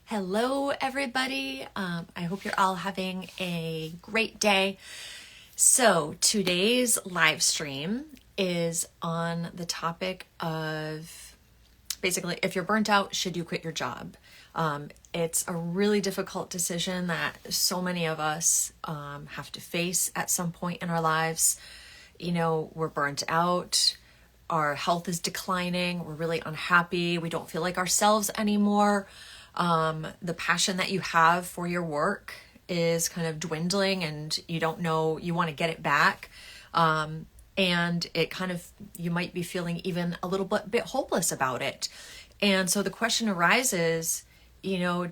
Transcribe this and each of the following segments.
Hello, everybody. I hope you're all having a great day. So today's live stream is on the topic of basically, if you're burnt out, should you quit your job? It's a really difficult decision that so many of us have to face at some point in our lives. You know, we're burnt out. Our health is declining. We're really unhappy. We don't feel like ourselves anymore. The passion that you have for your work is kind of dwindling and you don't know, you want to get it back. And it kind of, you might be feeling even a little bit hopeless about it. And so the question arises, you know,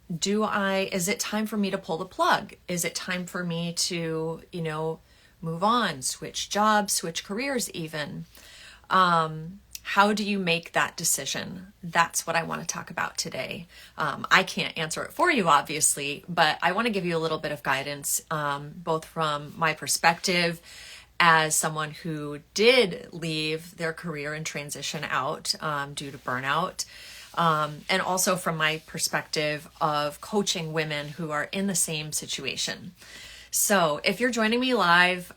is it time for me to pull the plug? Is it time for me to, move on, switch jobs, switch careers even? How do you make that decision? That's what I want to talk about today. I can't answer it for you, obviously, but I want to give you a little bit of guidance, both from my perspective as someone who did leave their career and transition out due to burnout, and also from my perspective of coaching women who are in the same situation. So if you're joining me live,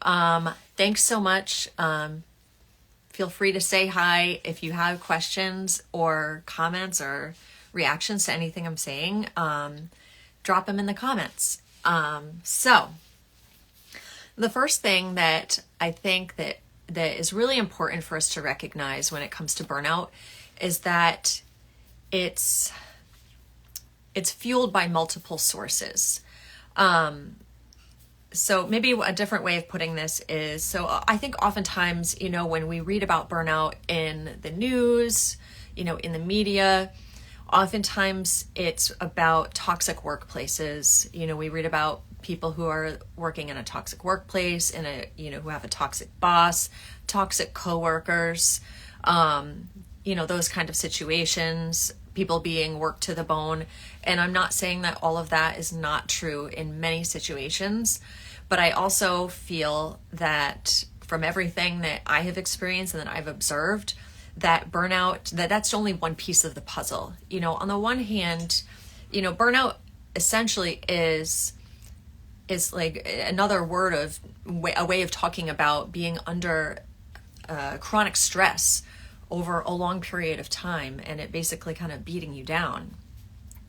thanks so much. Feel free to say hi if you have questions or comments or reactions to anything I'm saying. Drop them in the comments. So the first thing that I think that is really important for us to recognize when it comes to burnout is that it's fueled by multiple sources. So maybe a different way of putting this is, so I think oftentimes, when we read about burnout in the news, in the media, oftentimes it's about toxic workplaces. We read about people who are working in a toxic workplace, who have a toxic boss, toxic coworkers, those kind of situations, people being worked to the bone. And I'm not saying that all of that is not true in many situations, but I also feel that from everything that I have experienced and that I've observed, that burnout, that's only one piece of the puzzle. On the one hand, burnout essentially is like another word of a way of talking about being under chronic stress over a long period of time, and it basically kind of beating you down.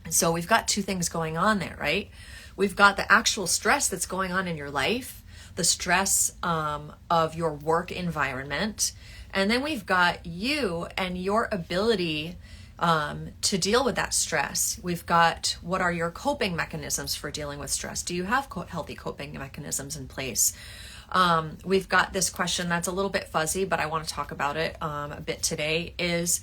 And so we've got two things going on there, right? We've got the actual stress that's going on in your life, the stress of your work environment, and then we've got you and your ability to deal with that stress. We've got, what are your coping mechanisms for dealing with stress? Do you have healthy coping mechanisms in place? We've got this question that's a little bit fuzzy, but I want to talk about it a bit today is,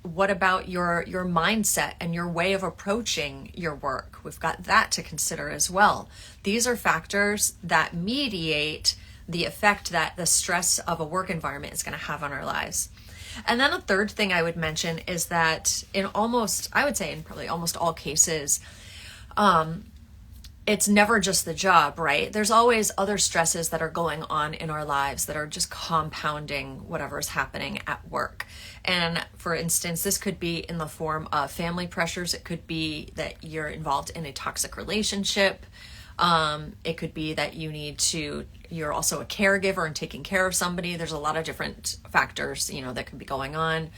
what about your mindset and your way of approaching your work? We've got that to consider as well. These are factors that mediate the effect that the stress of a work environment is going to have on our lives. And then a third thing I would mention is that in probably almost all cases, it's never just the job, right? There's always other stresses that are going on in our lives that are just compounding whatever is happening at work. And for instance, this could be in the form of family pressures. It could be that you're involved in a toxic relationship. It could be that you're also a caregiver and taking care of somebody. There's a lot of different factors, that could be going on,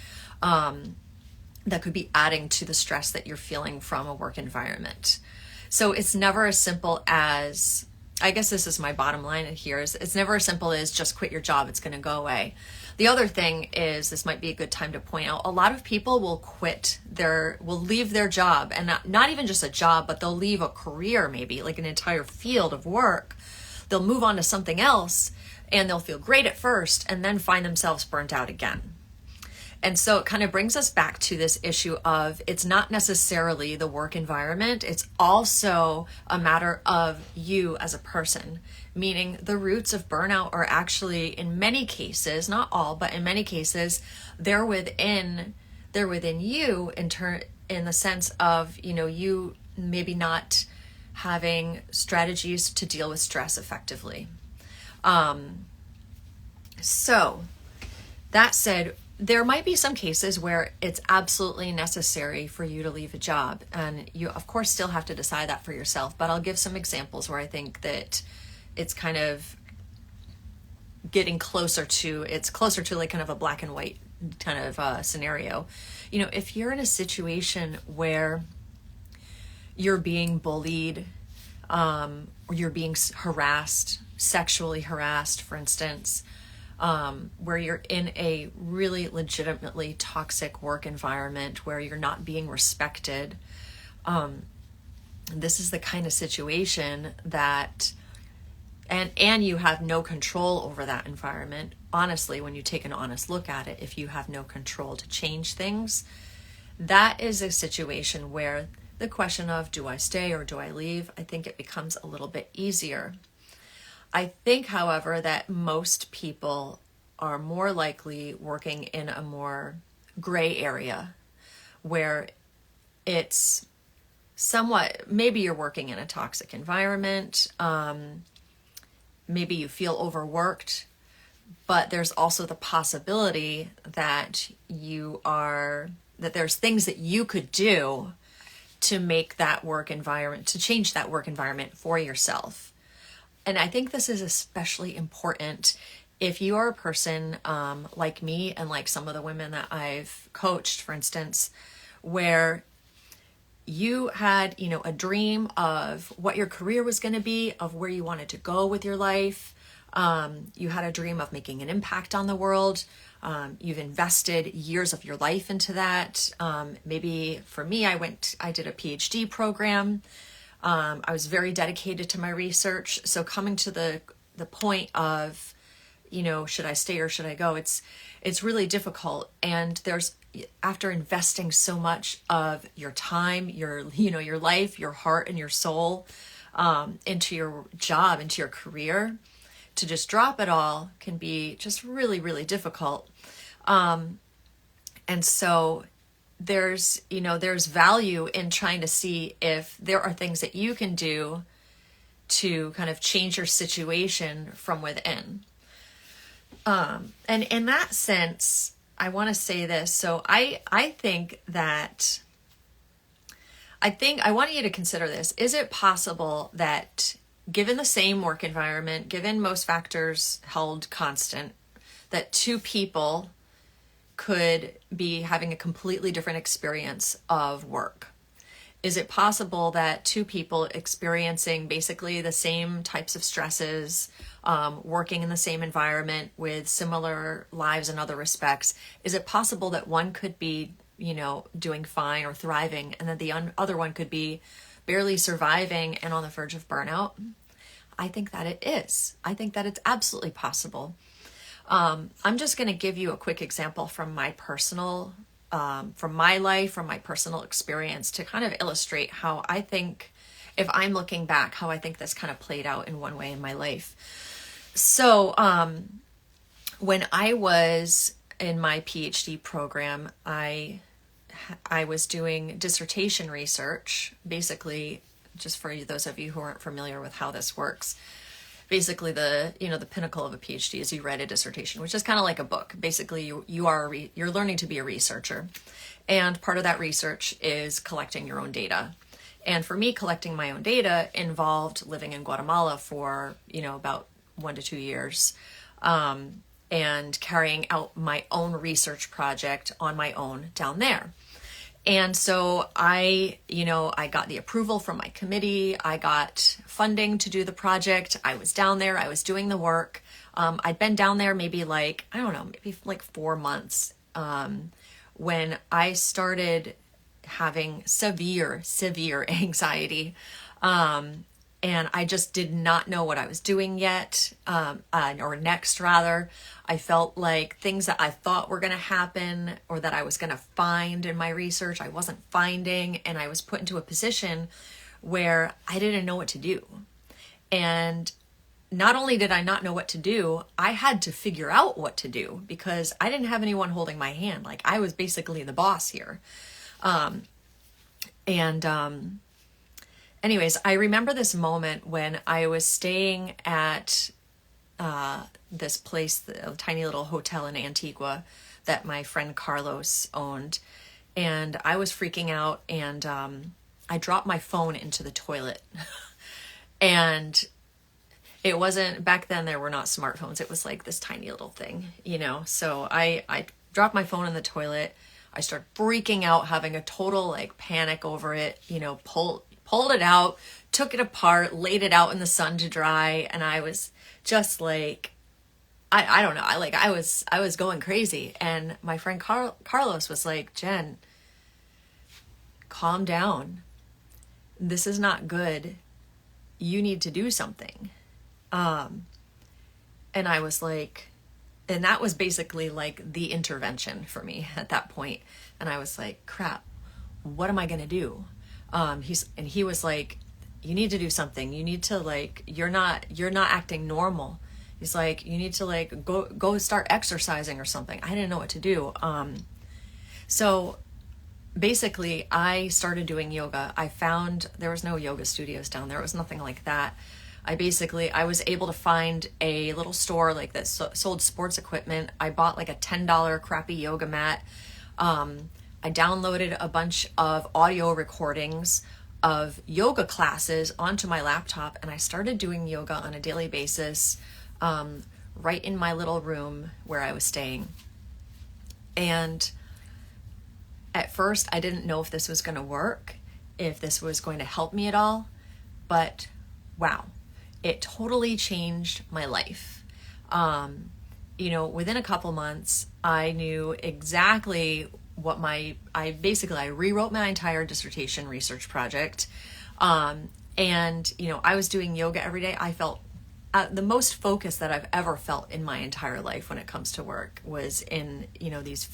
that could be adding to the stress that you're feeling from a work environment. So it's never as simple as, I guess this is my bottom line here, is it's never as simple as just quit your job, it's going to go away. The other thing is, this might be a good time to point out, a lot of people will leave their job, and not even just a job, but they'll leave a career, maybe like an entire field of work. They'll move on to something else and they'll feel great at first and then find themselves burnt out again. And so it kind of brings us back to this issue of, it's not necessarily the work environment, it's also a matter of you as a person, meaning the roots of burnout are actually, in many cases, not all, but in many cases, they're within you in the sense of, you maybe not having strategies to deal with stress effectively. So that said, there might be some cases where it's absolutely necessary for you to leave a job, and you of course still have to decide that for yourself, but I'll give some examples where I think that it's kind of getting closer to, it's closer to like kind of a black and white kind of scenario. You know, if you're in a situation where you're being bullied, or you're being harassed, sexually harassed, for instance, where you're in a really legitimately toxic work environment where you're not being respected, this is the kind of situation that, and you have no control over that environment. Honestly, when you take an honest look at it, if you have no control to change things, that is a situation where the question of, do I stay or do I leave? I think it becomes a little bit easier. I think, however, that most people are more likely working in a more gray area where it's somewhat, maybe you're working in a toxic environment, maybe you feel overworked, but there's also the possibility that that there's things that you could do to make that work environment, to change that work environment for yourself. And I think this is especially important if you are a person like me and like some of the women that I've coached, for instance, where you had, you know, a dream of what your career was going to be, of where you wanted to go with your life. You had a dream of making an impact on the world. You've invested years of your life into that. Maybe for me, I did a PhD program. I was very dedicated to my research. So coming to the point of, you know, should I stay or should I go? It's really difficult. And after investing so much of your time, your life, your heart and your soul, into your job, into your career, to just drop it all can be just really, really difficult. And so there's value in trying to see if there are things that you can do to kind of change your situation from within. And in that sense, I want to say this. So I want you to consider this. Is it possible that given the same work environment, given most factors held constant, that two people could be having a completely different experience of work? Is it possible that two people experiencing basically the same types of stresses, working in the same environment with similar lives in other respects, is it possible that one could be, you know, doing fine or thriving, and that the other one could be barely surviving and on the verge of burnout? I think that it is. I think that it's absolutely possible. I'm just going to give you a quick example from my personal, from my life, from my personal experience, to kind of illustrate how I think, if I'm looking back, how I think this kind of played out in one way in my life. So when I was in my PhD program, I was doing dissertation research. Basically, just for those of you who aren't familiar with how this works, basically the pinnacle of a PhD is you write a dissertation, which is kind of like a book. Basically, you're learning to be a researcher, and part of that research is collecting your own data. And for me, collecting my own data involved living in Guatemala for about 1 to 2 years, and carrying out my own research project on my own down there. And so I got the approval from my committee. I got funding to do the project. I was down there. I was doing the work. I'd been down there maybe maybe 4 months, when I started having severe anxiety. And I just did not know what I was doing yet, or next rather. I felt like things that I thought were going to happen or that I was going to find in my research, I wasn't finding, and I was put into a position where I didn't know what to do. And not only did I not know what to do, I had to figure out what to do because I didn't have anyone holding my hand. Like, I was basically the boss here. Anyways, I remember this moment when I was staying at this place, a tiny little hotel in Antigua that my friend Carlos owned. And I was freaking out, and I dropped my phone into the toilet. And it wasn't, back then there were not smartphones. It was like this tiny little thing, So I dropped my phone in the toilet. I started freaking out, having a total like panic over it, pulled it out, took it apart, laid it out in the sun to dry. And I was just like, I don't know. I was going crazy. And my friend Carlos was like, Jen, calm down. This is not good. You need to do something. And I was like, and that was basically like the intervention for me at that point. And I was like, crap, what am I going to do? He was like, you need to do something. You need to like, you're not acting normal. He's like, you need to like, go start exercising or something. I didn't know what to do. So basically I started doing yoga. I found there was no yoga studios down there. It was nothing like that. I was able to find a little store like that sold sports equipment. I bought like a $10 crappy yoga mat. I downloaded a bunch of audio recordings of yoga classes onto my laptop, and I started doing yoga on a daily basis, right in my little room where I was staying. And at first I didn't know if this was going to work, if this was going to help me at all, but wow. It totally changed my life. Within a couple months, I knew exactly what I rewrote my entire dissertation research project. I was doing yoga every day. I felt the most focus that I've ever felt in my entire life when it comes to work was in, these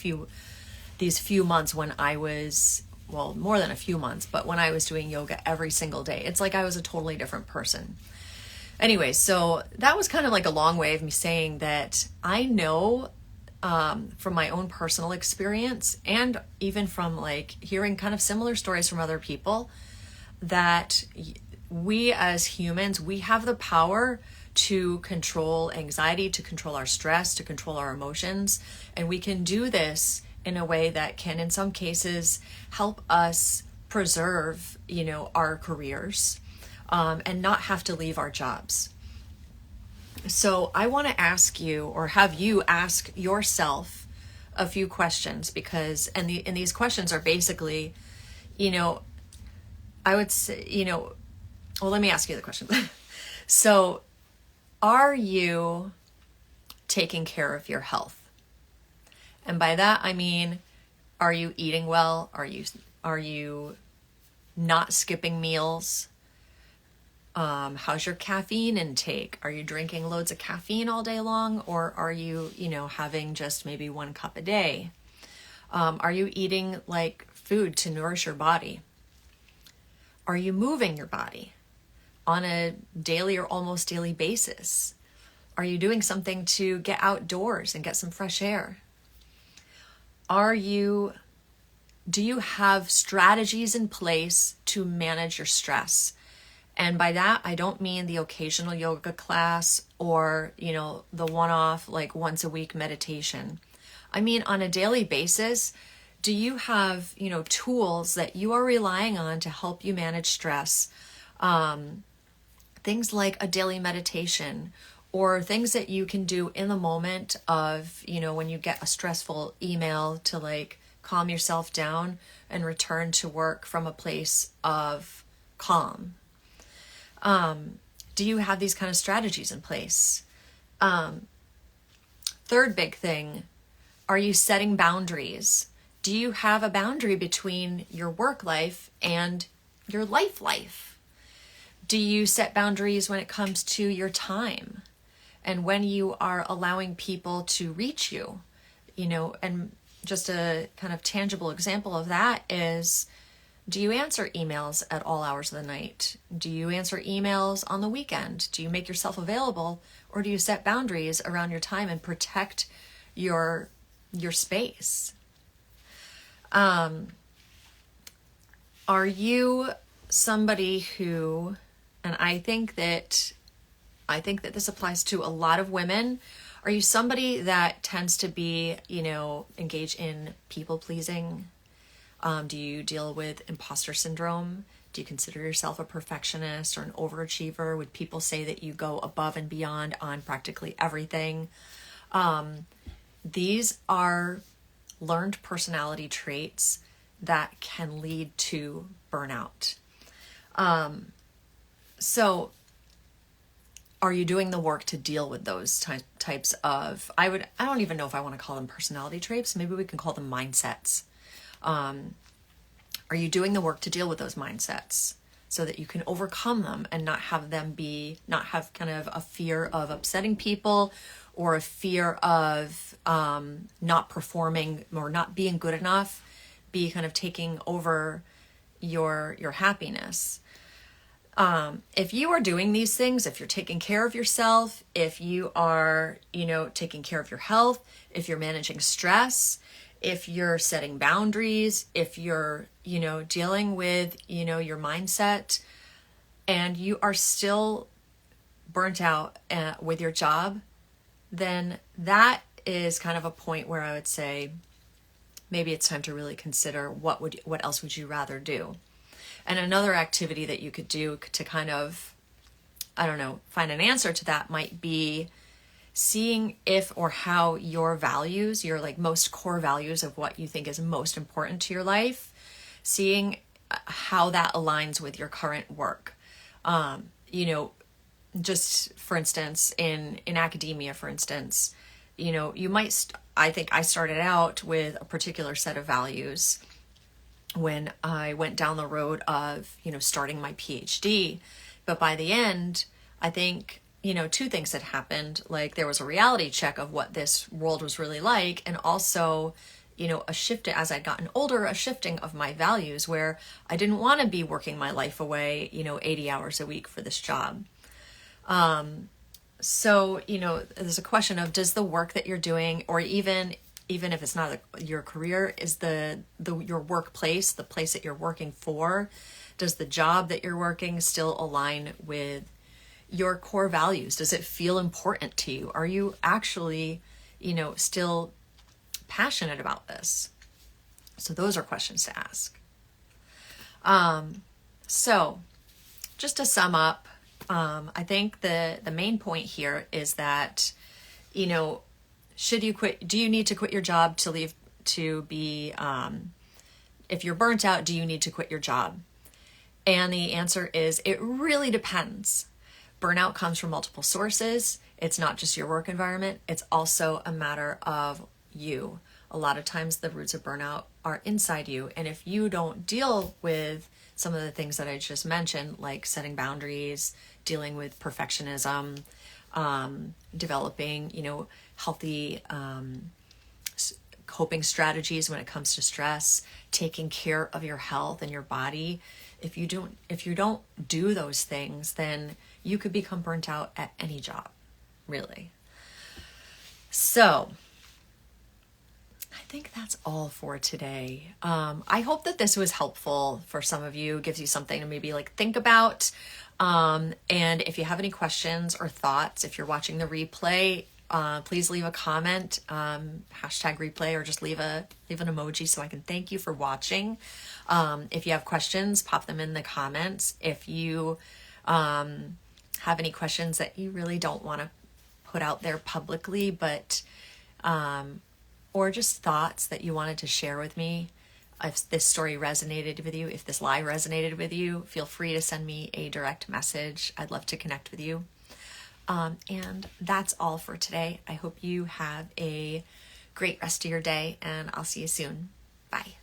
few months when I was, well, more than a few months, but when I was doing yoga every single day. It's like I was a totally different person. Anyway, so that was kind of like a long way of me saying that I know from my own personal experience, and even from like hearing kind of similar stories from other people, that we as humans, we have the power to control anxiety, to control our stress, to control our emotions. And we can do this in a way that can, in some cases, help us preserve, our careers. And not have to leave our jobs. So I want to ask you, or have you ask yourself a few questions, because, and these questions are basically, I would say, well, let me ask you the question. So are you taking care of your health? And by that, I mean, are you eating well? Are you not skipping meals? How's your caffeine intake? Are you drinking loads of caffeine all day long? Or are you, having just maybe 1 cup a day? Are you eating like food to nourish your body? Are you moving your body on a daily or almost daily basis? Are you doing something to get outdoors and get some fresh air? Do you have strategies in place to manage your stress? And by that, I don't mean the occasional yoga class or, the one-off, like once a week meditation. I mean, on a daily basis, do you have, tools that you are relying on to help you manage stress? Things like a daily meditation, or things that you can do in the moment of, when you get a stressful email, to like calm yourself down and return to work from a place of calm. Do you have these kind of strategies in place? Third big thing, are you setting boundaries? Do you have a boundary between your work life and your life? Do you set boundaries when it comes to your time and when you are allowing people to reach you? And just a kind of tangible example of that is, do you answer emails at all hours of the night? Do you answer emails on the weekend? Do you make yourself available, or do you set boundaries around your time and protect your space? Are you somebody who, and I think that this applies to a lot of women, Are you somebody that tends to be, engage in people pleasing? Do you deal with imposter syndrome? Do you consider yourself a perfectionist or an overachiever? Would people say that you go above and beyond on practically everything? These are learned personality traits that can lead to burnout. So are you doing the work to deal with those types of, I don't even know if I want to call them personality traits. Maybe we can call them mindsets. Are you doing the work to deal with those mindsets so that you can overcome them and not have kind of a fear of upsetting people or a fear of not performing or not being good enough, be kind of taking over your happiness? If you are doing these things, if you're taking care of yourself, if you are, taking care of your health, if you're managing stress, if you're setting boundaries, if you're, dealing with, your mindset, and you are still burnt out with your job, then that is kind of a point where I would say maybe it's time to really consider what else would you rather do. And another activity that you could do to kind of, find an answer to that might be seeing if or how your values, your most core values of what you think is most important to your life, seeing how that aligns with your current work. Just for instance, in academia, for instance, you might, I think I started out with a particular set of values when I went down the road of, starting my PhD. But by the end, I think, two things had happened. Like there was a reality check of what this world was really like. And also, a shift as I'd gotten older, a shifting of my values where I didn't want to be working my life away, 80 hours a week for this job. So, there's a question of, does the work that you're doing, or even if it's not your career, is your workplace, the place that you're working for, does the job that you're working still align with your core values? Does it feel important to you? Are you actually, still passionate about this? So those are questions to ask. So just to sum up, I think the main point here is that, should you quit? Do you need to quit your job to leave, to be, if you're burnt out, do you need to quit your job? And the answer is, it really depends. Burnout comes from multiple sources. It's not just your work environment. It's also a matter of you. A lot of times the roots of burnout are inside you. And if you don't deal with some of the things that I just mentioned, like setting boundaries, dealing with perfectionism, developing, healthy coping strategies when it comes to stress, taking care of your health and your body. If you don't do those things, then you could become burnt out at any job, really. So I think that's all for today. I hope that this was helpful for some of you, gives you something to maybe think about. And if you have any questions or thoughts, if you're watching the replay, please leave a comment, hashtag replay, or just leave an emoji so I can thank you for watching. If you have questions, pop them in the comments. If you have any questions that you really don't want to put out there publicly, but or just thoughts that you wanted to share with me, if this story resonated with you, if this live resonated with you, feel free to send me a direct message. I'd love to connect with you. And that's all for today. I hope you have a great rest of your day, and I'll see you soon. Bye.